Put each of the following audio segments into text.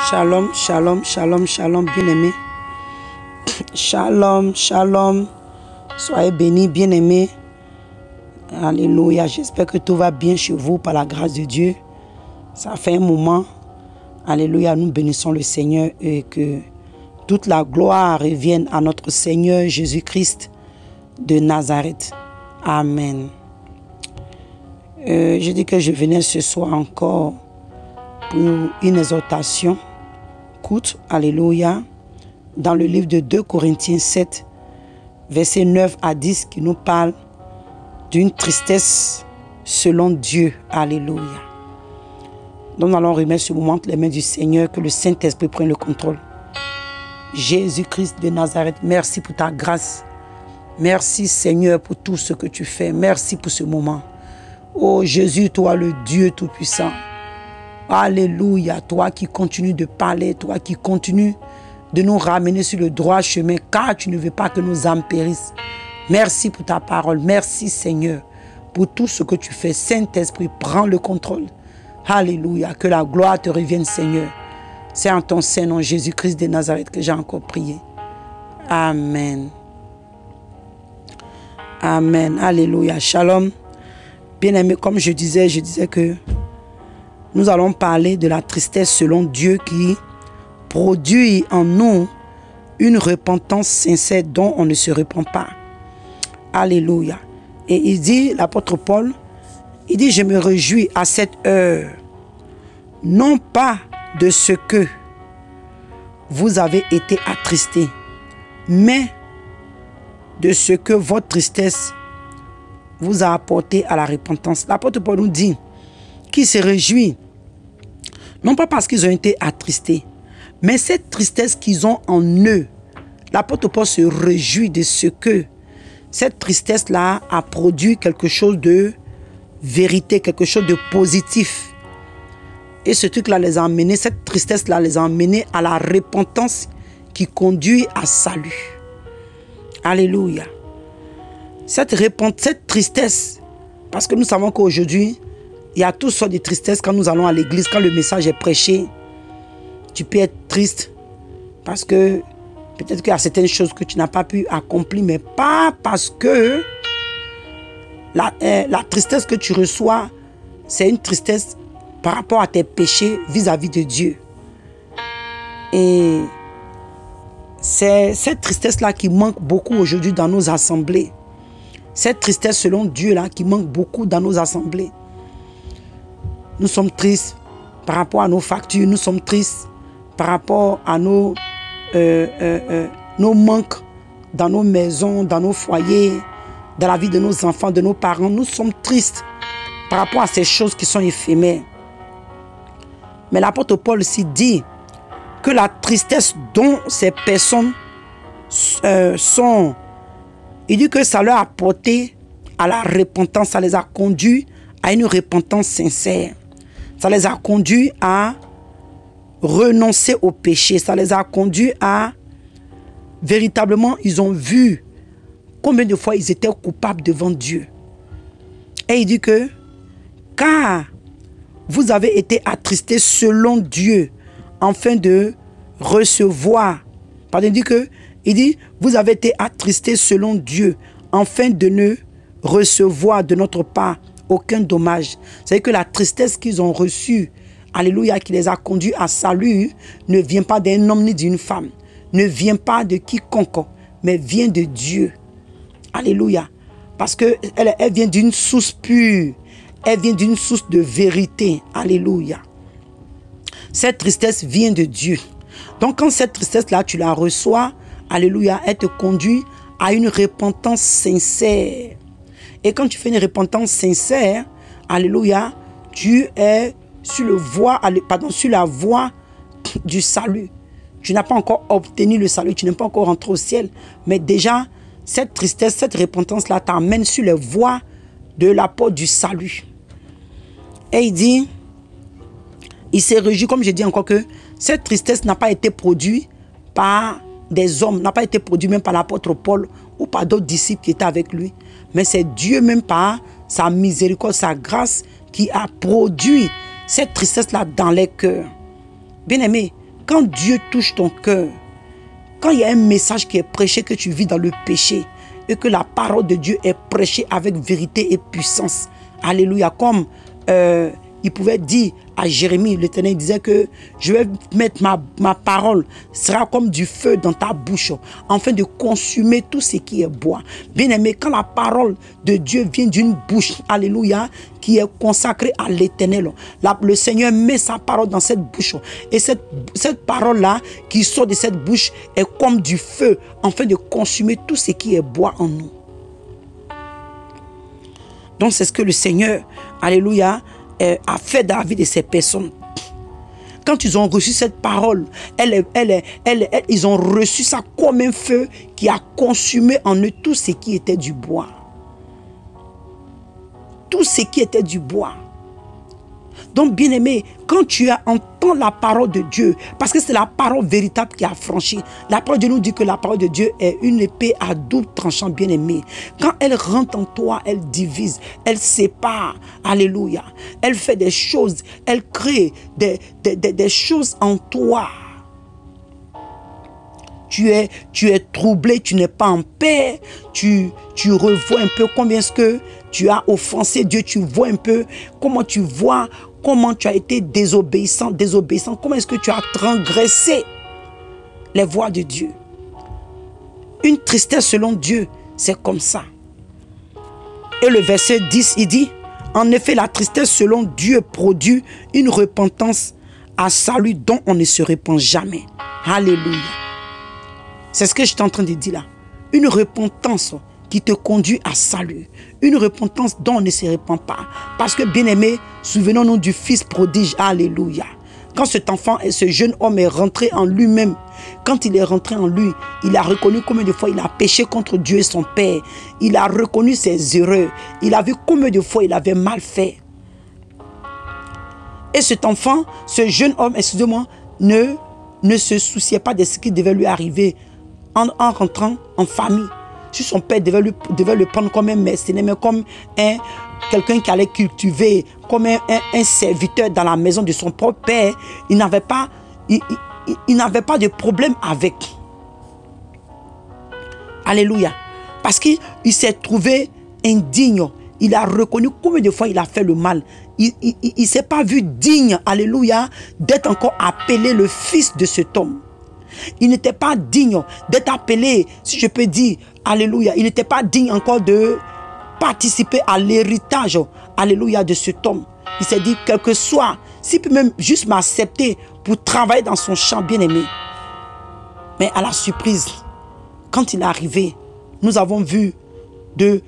Shalom, shalom, shalom, shalom, bien-aimés. Shalom, shalom. Soyez bénis, bien-aimés. Alléluia. J'espère que tout va bien chez vous par la grâce de Dieu. Ça fait un moment. Alléluia. Nous bénissons le Seigneur et que toute la gloire revienne à notre Seigneur Jésus-Christ de Nazareth. Amen. Je dis que je venais ce soir encore pour une exhortation courte, alléluia, dans le livre de 2 Corinthiens 7, versets 9 à 10, qui nous parle d'une tristesse selon Dieu, alléluia. Donc nous allons remettre ce moment entre les mains du Seigneur, que le Saint-Esprit prenne le contrôle. Jésus-Christ de Nazareth, merci pour ta grâce. Merci Seigneur pour tout ce que tu fais. Merci pour ce moment. Oh Jésus, toi le Dieu Tout-Puissant. Alléluia, toi qui continues de parler, toi qui continues de nous ramener sur le droit chemin, car tu ne veux pas que nos âmes périssent. Merci pour ta parole. Merci Seigneur pour tout ce que tu fais. Saint-Esprit, prends le contrôle. Alléluia, que la gloire te revienne Seigneur. C'est en ton Saint-Nom, Jésus-Christ de Nazareth, que j'ai encore prié. Amen. Amen. Alléluia. Shalom. Bien-aimés, comme je disais que nous allons parler de la tristesse selon Dieu qui produit en nous une repentance sincère dont on ne se repent pas. Alléluia. Et il dit, l'apôtre Paul, il dit, je me réjouis à cette heure, non pas de ce que vous avez été attristés, mais de ce que votre tristesse vous a apporté à la repentance. L'apôtre Paul nous dit qu'il se réjouit, non pas parce qu'ils ont été attristés, mais cette tristesse qu'ils ont en eux. L'apôtre Paul se réjouit de ce que cette tristesse-là a produit quelque chose de vérité, quelque chose de positif. Et ce truc-là les a amenés, cette tristesse-là les a amenés à la repentance qui conduit à salut. Alléluia. Cette tristesse, parce que nous savons qu'aujourd'hui, il y a toutes sortes de tristesse quand nous allons à l'église, quand le message est prêché. Tu peux être triste parce que peut-être qu'il y a certaines choses que tu n'as pas pu accomplir, mais pas parce que la tristesse que tu reçois, c'est une tristesse par rapport à tes péchés vis-à-vis de Dieu. Et c'est cette tristesse-là qui manque beaucoup aujourd'hui dans nos assemblées. Cette tristesse selon Dieu là qui manque beaucoup dans nos assemblées. Nous sommes tristes par rapport à nos factures, nous sommes tristes par rapport à nos manques dans nos maisons, dans nos foyers, dans la vie de nos enfants, de nos parents. Nous sommes tristes par rapport à ces choses qui sont éphémères. Mais l'apôtre Paul aussi dit que la tristesse dont ces personnes sont, il dit que ça leur a porté à la repentance, ça les a conduits à une repentance sincère. Ça les a conduits à renoncer au péché. Ça les a conduits à, véritablement, ils ont vu combien de fois ils étaient coupables devant Dieu. Et il dit que, car vous avez été attristés selon Dieu, afin de recevoir. Pardon, il dit, vous avez été attristés selon Dieu, afin de ne recevoir de notre part aucun dommage. C'est-à-dire que la tristesse qu'ils ont reçue, alléluia, qui les a conduits à salut, ne vient pas d'un homme ni d'une femme, ne vient pas de quiconque, mais vient de Dieu. Alléluia. Parce qu'elle vient d'une source pure, elle vient d'une source de vérité. Alléluia. Cette tristesse vient de Dieu. Donc quand cette tristesse-là, tu la reçois, alléluia, elle te conduit à une repentance sincère. Et quand tu fais une repentance sincère, alléluia, tu es sur la voie du salut. Tu n'as pas encore obtenu le salut, tu n'es pas encore rentré au ciel. Mais déjà, cette tristesse, cette repentance-là t'amène sur les voies de la porte du salut. Et il dit, il s'est réjoui, comme je dis encore, que cette tristesse n'a pas été produite par des hommes, n'a pas été produite même par l'apôtre Paul ou par d'autres disciples qui étaient avec lui. Mais c'est Dieu même par sa miséricorde, sa grâce qui a produit cette tristesse-là dans les cœurs. Bien-aimés, quand Dieu touche ton cœur, quand il y a un message qui est prêché, que tu vis dans le péché, et que la parole de Dieu est prêchée avec vérité et puissance, alléluia, comme il pouvait dire à Jérémie, l'Éternel disait que je vais mettre ma parole, sera comme du feu dans ta bouche, afin de consumer tout ce qui est bois. Bien aimé, quand la parole de Dieu vient d'une bouche, alléluia, qui est consacrée à l'Éternel, le Seigneur met sa parole dans cette bouche. Et cette parole-là qui sort de cette bouche est comme du feu, afin de consumer tout ce qui est bois en nous. Donc c'est ce que le Seigneur, alléluia, a fait dans la vie de ces personnes. Quand ils ont reçu cette parole, ils ont reçu ça comme un feu qui a consumé en eux tout ce qui était du bois. Tout ce qui était du bois. Donc, bien aimé, quand tu entends la parole de Dieu, parce que c'est la parole véritable qui a franchi. La parole de Dieu nous dit que la parole de Dieu est une épée à double tranchant, bien aimé. Quand elle rentre en toi, elle divise, elle sépare. Alléluia. Elle fait des choses, elle crée des choses en toi. Tu es troublé, tu n'es pas en paix, tu revois un peu combien est-ce que tu as offensé Dieu, tu vois un peu comment tu vois, comment tu as été désobéissant, comment est-ce que tu as transgressé les voies de Dieu. Une tristesse selon Dieu, c'est comme ça. Et le verset 10, il dit, en effet, la tristesse selon Dieu produit une repentance à salut dont on ne se repent jamais. Alléluia. C'est ce que je suis en train de dire là. Une repentance qui te conduit à salut. Une repentance dont on ne se repent pas. Parce que, bien aimé, souvenons-nous du fils prodige. Alléluia. Quand cet enfant et ce jeune homme est rentré en lui-même, quand il est rentré en lui, il a reconnu combien de fois il a péché contre Dieu et son Père. Il a reconnu ses erreurs. Il a vu combien de fois il avait mal fait. Et cet enfant, ce jeune homme, excusez-moi, ne se souciait pas de ce qui devait lui arriver en rentrant en famille. Si son père devait le prendre comme un mercenaire, mais comme quelqu'un qui allait cultiver, comme un serviteur dans la maison de son propre père, il n'avait pas de problème avec. Alléluia. Parce qu'il s'est trouvé indigne. Il a reconnu combien de fois il a fait le mal. Il ne s'est pas vu digne, alléluia, d'être encore appelé le fils de cet homme. Il n'était pas digne d'être appelé, si je peux dire, alléluia, il n'était pas digne encore de participer à l'héritage, alléluia, de cet homme. Il s'est dit, quel que soit, s'il peut même juste m'accepter pour travailler dans son champ, bien aimé. Mais à la surprise, quand il est arrivé, nous avons vu de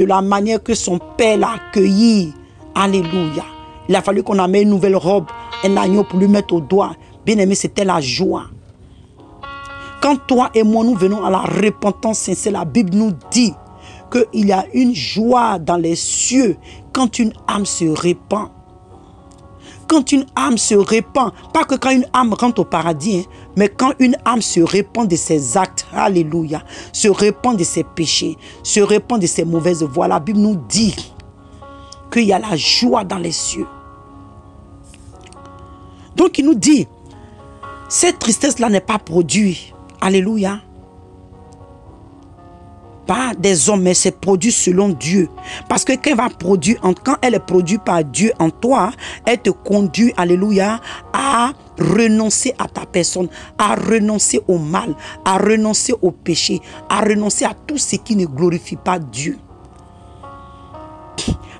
la manière que son père l'a accueilli. Alléluia. Il a fallu qu'on amène une nouvelle robe, un agneau pour lui mettre au doigt. Bien aimé, c'était la joie. Quand toi et moi, nous venons à la repentance sincère, la Bible nous dit qu'il y a une joie dans les cieux quand une âme se répand. Quand une âme se répand, pas que quand une âme rentre au paradis, hein, mais quand une âme se répand de ses actes, alléluia, se répand de ses péchés, se répand de ses mauvaises voies, la Bible nous dit qu'il y a la joie dans les cieux. Donc il nous dit, cette tristesse-là n'est pas produite, alléluia, pas des hommes, mais c'est produit selon Dieu. Parce que quand elle est produite par Dieu en toi, elle te conduit, alléluia, à renoncer à ta personne, à renoncer au mal, à renoncer au péché, à renoncer à tout ce qui ne glorifie pas Dieu.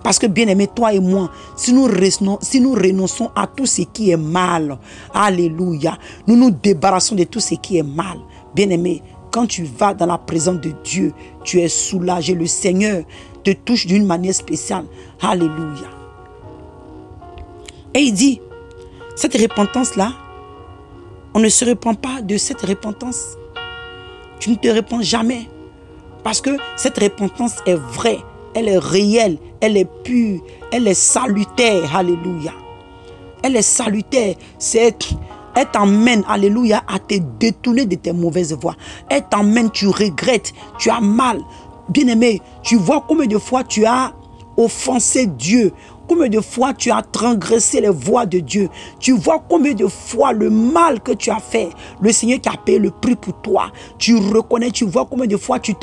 Parce que bien aimé, toi et moi, si nous renonçons à tout ce qui est mal, alléluia, nous nous débarrassons de tout ce qui est mal. Bien aimé, quand tu vas dans la présence de Dieu, tu es soulagé. Le Seigneur te touche d'une manière spéciale. Alléluia. Et il dit, cette repentance-là, on ne se repent pas de cette repentance. Tu ne te repens jamais. Parce que cette repentance est vraie, elle est réelle, elle est pure, elle est salutaire. Alléluia. Elle est salutaire. Elle t'emmène, alléluia, à te détourner de tes mauvaises voies. Elle t'emmène, tu regrettes, tu as mal. Bien-aimé, tu vois combien de fois tu as offensé Dieu, combien de fois tu as transgressé les voies de Dieu. Tu vois combien de fois le mal que tu as fait, le Seigneur qui a payé le prix pour toi. Tu reconnais, tu vois combien de fois tu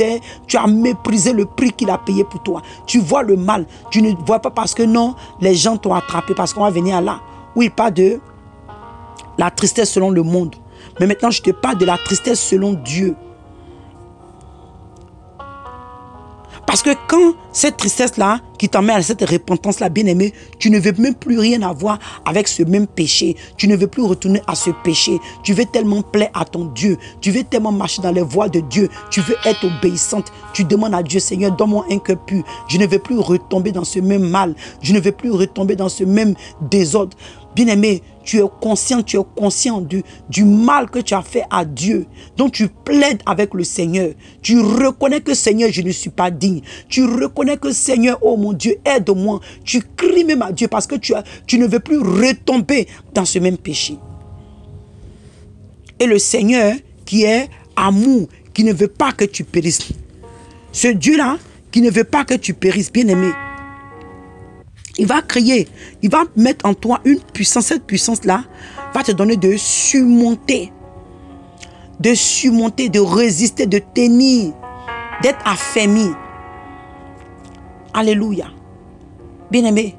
as méprisé le prix qu'il a payé pour toi. Tu vois le mal. Tu ne vois pas parce que non, les gens t'ont attrapé, parce qu'on va venir là. Oui, pas de la tristesse selon le monde. Mais maintenant, je te parle de la tristesse selon Dieu. Parce que quand cette tristesse-là, qui t'emmène à cette repentance-là, bien-aimé, tu ne veux même plus rien avoir avec ce même péché. Tu ne veux plus retourner à ce péché. Tu veux tellement plaire à ton Dieu. Tu veux tellement marcher dans les voies de Dieu. Tu veux être obéissante. Tu demandes à Dieu, Seigneur, donne-moi un cœur pur. Je ne veux plus retomber dans ce même mal. Je ne veux plus retomber dans ce même désordre. Bien-aimé, tu es conscient du mal que tu as fait à Dieu. Donc tu plaides avec le Seigneur. Tu reconnais que Seigneur, je ne suis pas digne. Tu reconnais que Seigneur, oh mon Dieu, aide-moi. Tu cries même à Dieu parce que tu ne veux plus retomber dans ce même péché. Et le Seigneur qui est amour, qui ne veut pas que tu périsses. Ce Dieu-là, qui ne veut pas que tu périsses, bien-aimé. Il va crier, il va mettre en toi une puissance. Cette puissance-là va te donner de surmonter, de résister, de tenir, d'être affermi. Alléluia. Bien-aimé,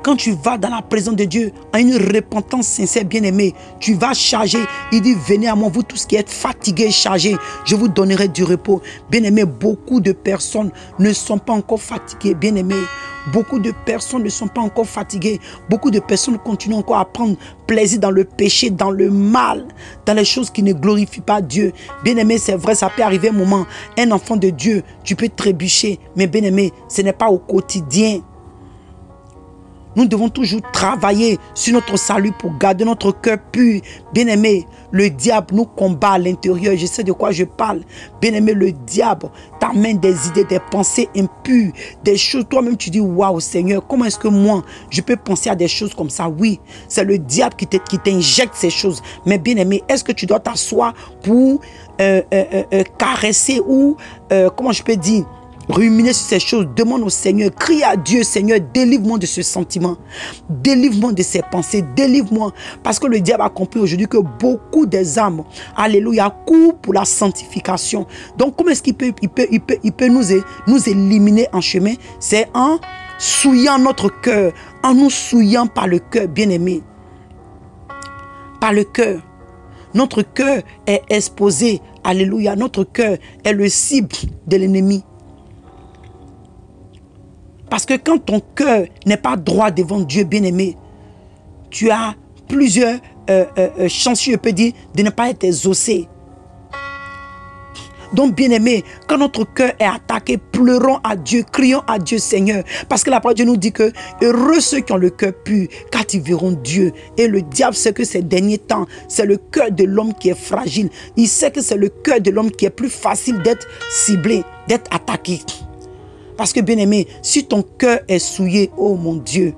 quand tu vas dans la présence de Dieu, en une repentance sincère, bien-aimé, tu vas charger. Il dit, venez à moi, vous tous qui êtes fatigués et chargés, je vous donnerai du repos. Bien-aimé, beaucoup de personnes ne sont pas encore fatiguées, bien-aimé. Beaucoup de personnes ne sont pas encore fatiguées. Beaucoup de personnes continuent encore à prendre plaisir dans le péché, dans le mal, dans les choses qui ne glorifient pas Dieu. Bien-aimé, c'est vrai, ça peut arriver un moment. Un enfant de Dieu, tu peux trébucher. Mais bien-aimé, ce n'est pas au quotidien. Nous devons toujours travailler sur notre salut pour garder notre cœur pur. Bien-aimé, le diable nous combat à l'intérieur. Je sais de quoi je parle. Bien-aimé, le diable t'amène des idées, des pensées impures, des choses. Toi-même, tu dis, waouh, Seigneur, comment est-ce que moi, je peux penser à des choses comme ça? Oui, c'est le diable qui t'injecte ces choses. Mais bien-aimé, est-ce que tu dois t'asseoir pour caresser ou, comment je peux dire, ruminer sur ces choses? Demande au Seigneur, crie à Dieu, Seigneur, délivre-moi de ce sentiment, délivre-moi de ces pensées, délivre-moi. Parce que le diable a compris aujourd'hui que beaucoup des âmes, alléluia, courent pour la sanctification. Donc comment est-ce qu'il peut nous éliminer en chemin? C'est en souillant notre cœur, en nous souillant par le cœur, bien-aimé. Par le cœur. Notre cœur est exposé, alléluia, notre cœur est le cible de l'ennemi. Parce que quand ton cœur n'est pas droit devant Dieu, bien-aimé, tu as plusieurs chances, je peux dire, de ne pas être exaucé. Donc, bien-aimé, quand notre cœur est attaqué, pleurons à Dieu, crions à Dieu, Seigneur. Parce que la parole de Dieu nous dit que heureux ceux qui ont le cœur pur, car ils verront Dieu. Et le diable sait que ces derniers temps, c'est le cœur de l'homme qui est fragile. Il sait que c'est le cœur de l'homme qui est plus facile d'être ciblé, d'être attaqué. Parce que, bien-aimé, si ton cœur est souillé, oh mon Dieu,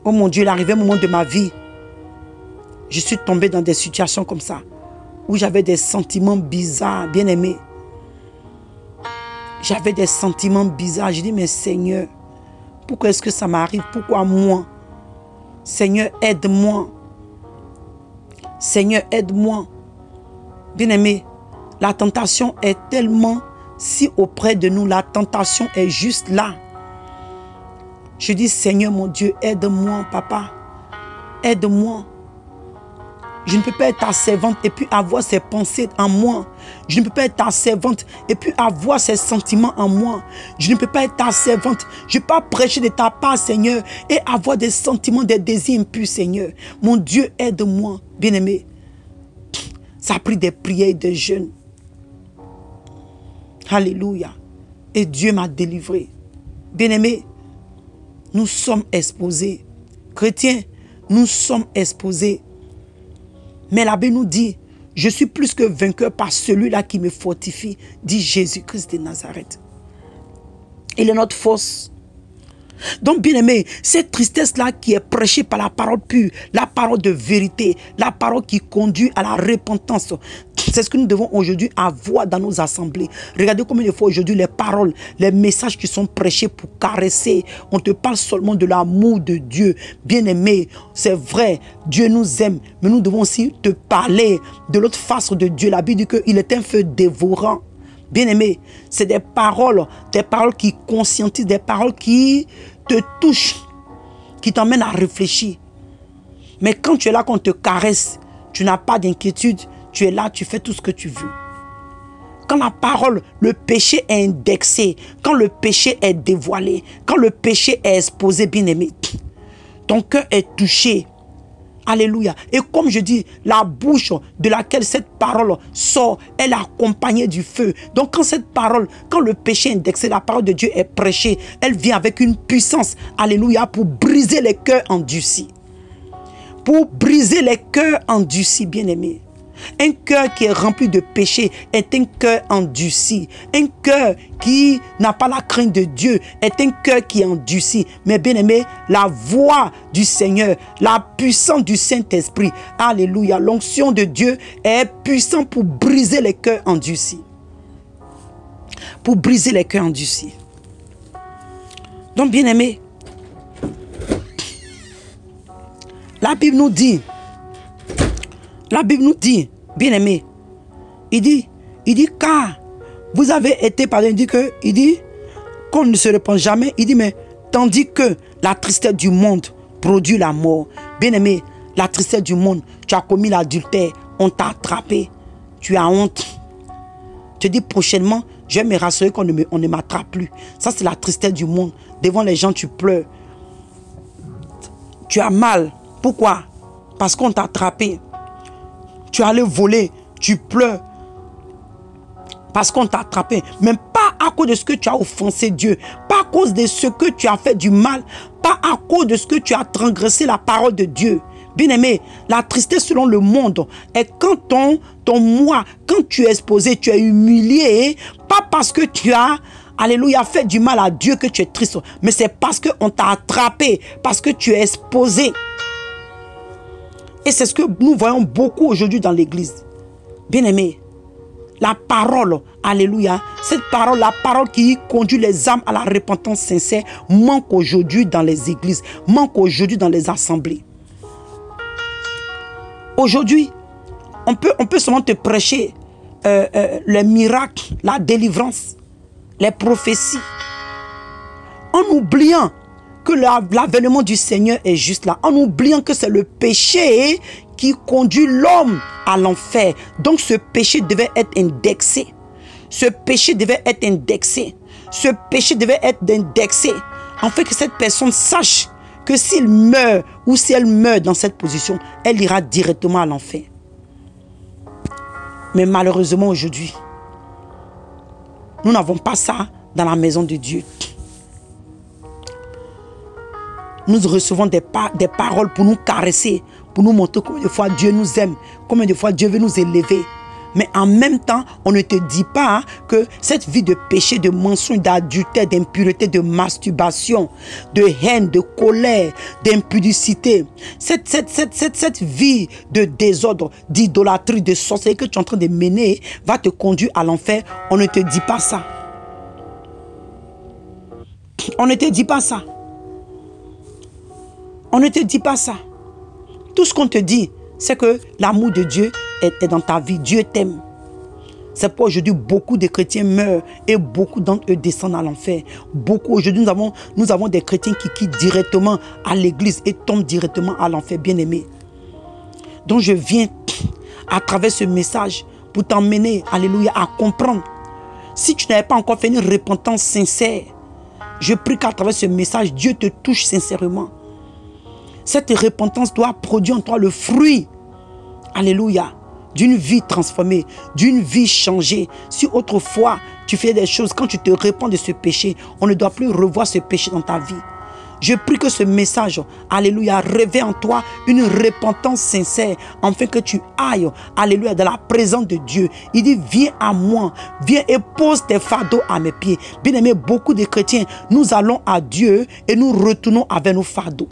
il est arrivé un moment de ma vie, je suis tombé dans des situations comme ça, où j'avais des sentiments bizarres, bien-aimé. J'avais des sentiments bizarres. Je dis, mais Seigneur, pourquoi est-ce que ça m'arrive? Pourquoi moi? Seigneur, aide-moi. Seigneur, aide-moi. Bien-aimé, la tentation est tellement si auprès de nous, la tentation est juste là. Je dis, Seigneur mon Dieu, aide-moi, papa. Aide-moi. Je ne peux pas être ta servante et puis avoir ces pensées en moi. Je ne peux pas être ta servante et puis avoir ces sentiments en moi. Je ne peux pas être ta servante. Je ne peux pas prêcher de ta part, Seigneur, et avoir des sentiments, des désirs impurs, Seigneur. Mon Dieu, aide-moi, bien-aimé. Ça a pris des prières et des jeûnes. Alléluia. Et Dieu m'a délivré. Bien-aimés, nous sommes exposés. Chrétiens, nous sommes exposés. Mais la Bible nous dit, je suis plus que vainqueur par celui-là qui me fortifie, dit Jésus-Christ de Nazareth. Il est notre force. Donc, bien-aimé, cette tristesse-là qui est prêchée par la parole pure, la parole de vérité, la parole qui conduit à la repentance, c'est ce que nous devons aujourd'hui avoir dans nos assemblées. Regardez combien de fois aujourd'hui les paroles, les messages qui sont prêchés pour caresser, on te parle seulement de l'amour de Dieu. Bien-aimé, c'est vrai, Dieu nous aime, mais nous devons aussi te parler de l'autre face de Dieu. La Bible dit qu'il est un feu dévorant. Bien-aimé, c'est des paroles qui conscientisent, des paroles qui te touchent, qui t'emmènent à réfléchir. Mais quand tu es là, qu'on te caresse, tu n'as pas d'inquiétude, tu es là, tu fais tout ce que tu veux. Quand la parole, le péché est indexé, quand le péché est dévoilé, quand le péché est exposé, bien-aimé, ton cœur est touché. Alléluia. Et comme je dis, la bouche de laquelle cette parole sort, elle est accompagnée du feu. Donc quand cette parole, quand le péché est indexé, la parole de Dieu est prêchée, elle vient avec une puissance, alléluia, pour briser les cœurs endurcis. Pour briser les cœurs endurcis, bien-aimés. Un cœur qui est rempli de péché est un cœur endurci. Un cœur qui n'a pas la crainte de Dieu est un cœur qui est endurci. Mais bien aimé, la voix du Seigneur, la puissance du Saint-Esprit, alléluia, l'onction de Dieu est puissante pour briser les cœurs endurcis. Pour briser les cœurs endurcis. Donc bien aimé, la Bible nous dit, bien aimé, il dit car vous avez été pardonné, il dit qu'on ne se répand jamais, il dit mais tandis que la tristesse du monde produit la mort. Bien aimé, la tristesse du monde, tu as commis l'adultère, on t'a attrapé, tu as honte. Tu dis prochainement, je vais me rassurer qu'on ne m'attrape plus. Ça c'est la tristesse du monde. Devant les gens tu pleures. Tu as mal. Pourquoi? Parce qu'on t'a attrapé. Tu es allé voler, tu pleures parce qu'on t'a attrapé. Mais pas à cause de ce que tu as offensé Dieu, pas à cause de ce que tu as fait du mal, pas à cause de ce que tu as transgressé la parole de Dieu. Bien-aimé, la tristesse selon le monde est quand ton moi, quand tu es exposé, tu es humilié, pas parce que tu as, alléluia, fait du mal à Dieu que tu es triste, mais c'est parce qu'on t'a attrapé, parce que tu es exposé. Et c'est ce que nous voyons beaucoup aujourd'hui dans l'église. Bien-aimé, la parole, alléluia, cette parole, la parole qui conduit les âmes à la repentance sincère, manque aujourd'hui dans les églises, manque aujourd'hui dans les assemblées. Aujourd'hui, on peut seulement te prêcher les miracles, la délivrance, les prophéties, en oubliant que l'avènement du Seigneur est juste là, en oubliant que c'est le péché qui conduit l'homme à l'enfer. Donc ce péché devait être indexé. Ce péché devait être indexé. Ce péché devait être indexé. En fait que cette personne sache que s'il meurt ou si elle meurt dans cette position, elle ira directement à l'enfer. Mais malheureusement aujourd'hui, nous n'avons pas ça dans la maison de Dieu. Nous recevons des paroles pour nous caresser, pour nous montrer combien de fois Dieu nous aime, combien de fois Dieu veut nous élever. Mais en même temps, on ne te dit pas que cette vie de péché, de mensonge, d'adultère, d'impureté, de masturbation, de haine, de colère, d'impudicité, cette vie de désordre, d'idolâtrie, de sorcellerie que tu es en train de mener va te conduire à l'enfer. On ne te dit pas ça. On ne te dit pas ça. On ne te dit pas ça. Tout ce qu'on te dit, c'est que l'amour de Dieu est dans ta vie. Dieu t'aime. C'est pourquoi aujourd'hui, beaucoup de chrétiens meurent et beaucoup d'entre eux descendent à l'enfer. Beaucoup aujourd'hui, nous avons des chrétiens qui quittent directement à l'église et tombent directement à l'enfer, bien-aimés. Donc je viens à travers ce message pour t'emmener, alléluia, à comprendre. Si tu n'avais pas encore fait une repentance sincère, je prie qu'à travers ce message, Dieu te touche sincèrement. Cette repentance doit produire en toi le fruit, alléluia, d'une vie transformée, d'une vie changée. Si autrefois tu fais des choses, quand tu te répands de ce péché, on ne doit plus revoir ce péché dans ta vie. Je prie que ce message, alléluia, réveille en toi une repentance sincère, afin que tu ailles, alléluia, dans la présence de Dieu. Il dit, viens à moi, viens et pose tes fardeaux à mes pieds. Bien-aimé, beaucoup de chrétiens, nous allons à Dieu et nous retournons avec nos fardeaux.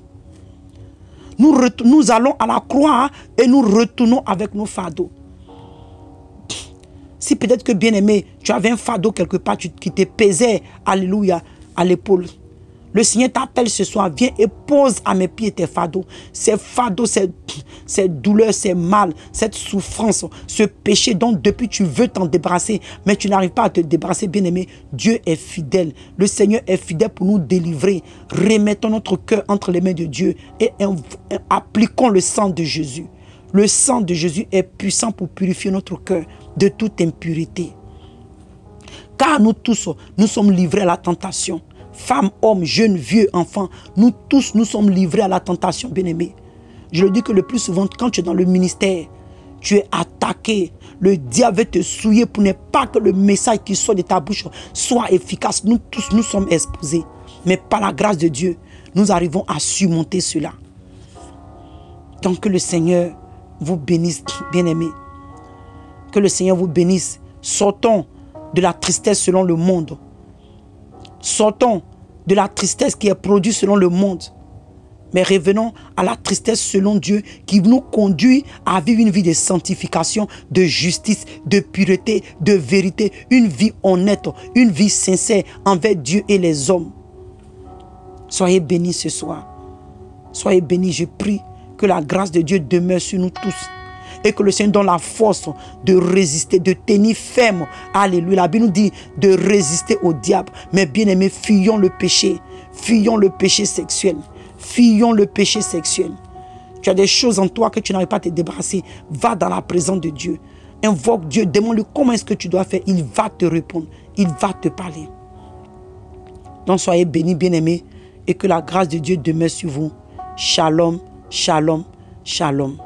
Nous allons à la croix et nous retournons avec nos fardeaux. Si peut-être que, bien-aimé, tu avais un fardeau quelque part qui te pesait, alléluia, à l'épaule. Le Seigneur t'appelle ce soir, viens et pose à mes pieds tes fardeaux. Ces fardeaux, ces douleurs, ces mal, cette souffrance, ce péché dont depuis tu veux t'en débarrasser, mais tu n'arrives pas à te débarrasser, bien-aimé. Dieu est fidèle. Le Seigneur est fidèle pour nous délivrer. Remettons notre cœur entre les mains de Dieu et appliquons le sang de Jésus. Le sang de Jésus est puissant pour purifier notre cœur de toute impureté. Car nous tous, nous sommes livrés à la tentation. Femmes, hommes, jeunes, vieux, enfants, nous tous, nous sommes livrés à la tentation, bien-aimés. Je le dis que le plus souvent, quand tu es dans le ministère, tu es attaqué. Le diable veut te souiller pour ne pas que le message qui sort de ta bouche soit efficace. Nous tous, nous sommes exposés. Mais par la grâce de Dieu, nous arrivons à surmonter cela. Donc que le Seigneur vous bénisse, bien-aimés. Que le Seigneur vous bénisse. Sortons de la tristesse selon le monde. Sortons de la tristesse qui est produite selon le monde. Mais revenons à la tristesse selon Dieu qui nous conduit à vivre une vie de sanctification, de justice, de pureté, de vérité. Une vie honnête, une vie sincère envers Dieu et les hommes. Soyez bénis ce soir. Soyez bénis, je prie que la grâce de Dieu demeure sur nous tous. Et que le Seigneur donne la force de résister, de tenir ferme. Alléluia. La Bible nous dit de résister au diable. Mais bien aimé, fuyons le péché. Fuyons le péché sexuel. Fuyons le péché sexuel. Tu as des choses en toi que tu n'arrives pas à te débarrasser. Va dans la présence de Dieu. Invoque Dieu. Demande-lui comment est-ce que tu dois faire. Il va te répondre. Il va te parler. Donc soyez bénis, bien-aimés. Et que la grâce de Dieu demeure sur vous. Shalom, shalom, shalom.